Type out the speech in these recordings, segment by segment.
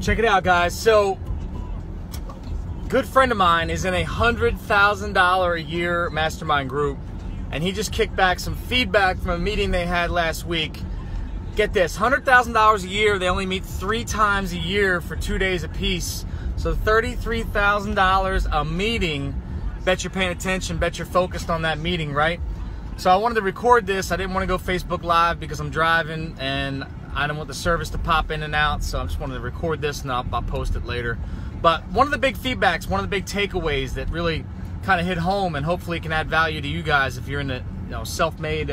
Check it out, guys. So, good friend of mine is in a $100,000 a year mastermind group, and he just kicked back some feedback from a meeting they had last week. Get this, $100,000 a year, they only meet 3 times a year for 2 days apiece. So $33,000 a meeting. Bet you're paying attention, bet you're focused on that meeting, right? So I wanted to record this. I didn't want to go Facebook Live because I'm driving and I don't want the service to pop in and out, so I just wanted to record this and I'll post it later. But one of the big feedbacks, one of the big takeaways that really kind of hit home and hopefully can add value to you guys if you're in the self-made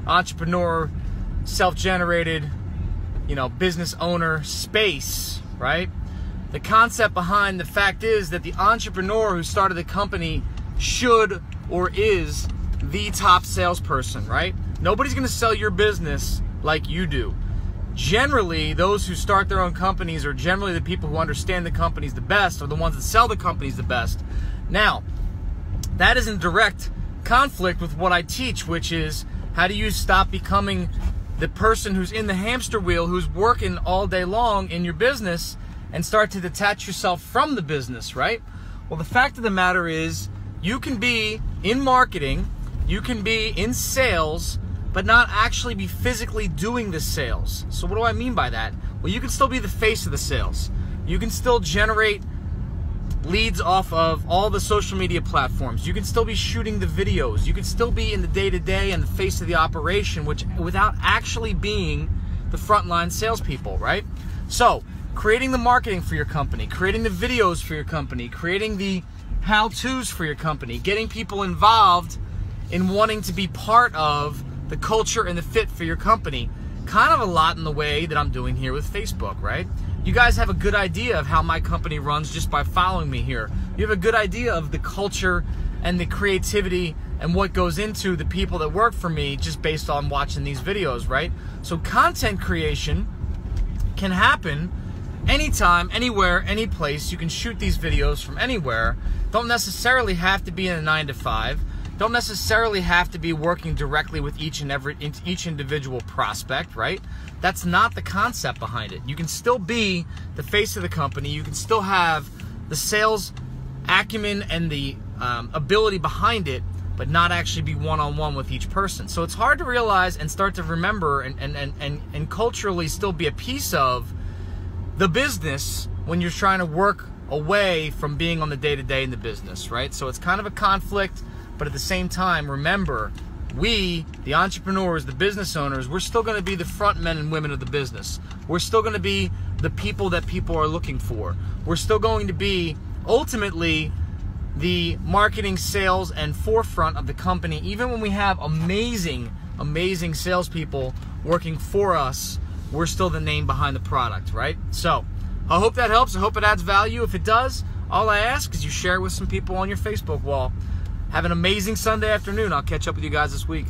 entrepreneur, self-generated business owner space, right? The concept behind the fact is that the entrepreneur who started the company should or is the top salesperson, right? Nobody's going to sell your business like you do. Generally, those who start their own companies are generally the people who understand the companies the best, or the ones that sell the companies the best. Now, that is in direct conflict with what I teach, which is how do you stop becoming the person who's in the hamster wheel, who's working all day long in your business, and start to detach yourself from the business, right? Well, the fact of the matter is you can be in marketing, you can be in sales, but not actually be physically doing the sales. So what do I mean by that? Well, you can still be the face of the sales. You can still generate leads off of all the social media platforms. You can still be shooting the videos. You can still be in the day-to-day and the face of the operation, without actually being the frontline salespeople, right? So, creating the marketing for your company, creating the videos for your company, creating the how-tos for your company, getting people involved in wanting to be part of the culture and the fit for your company. Kind of a lot in the way that I'm doing here with Facebook, right? You guys have a good idea of how my company runs just by following me here. You have a good idea of the culture and the creativity and what goes into the people that work for me just based on watching these videos, right? So content creation can happen anytime, anywhere, any place. You can shoot these videos from anywhere. Don't necessarily have to be in a 9-to-5. Don't necessarily have to be working directly with each individual prospect, right? That's not the concept behind it. You can still be the face of the company. You can still have the sales acumen and the ability behind it, but not actually be one-on-one with each person. So it's hard to realize and start to remember and culturally still be a piece of the business when you're trying to work away from being on the day-to-day in the business, right? So it's kind of a conflict. But at the same time, remember, we, the entrepreneurs, the business owners, we're still going to be the front men and women of the business. We're still going to be the people that people are looking for. We're still going to be, ultimately, the marketing, sales, and forefront of the company. Even when we have amazing, amazing salespeople working for us, we're still the name behind the product, right? So, I hope that helps. I hope it adds value. If it does, all I ask is you share it with some people on your Facebook wall. Have an amazing Sunday afternoon. I'll catch up with you guys this week.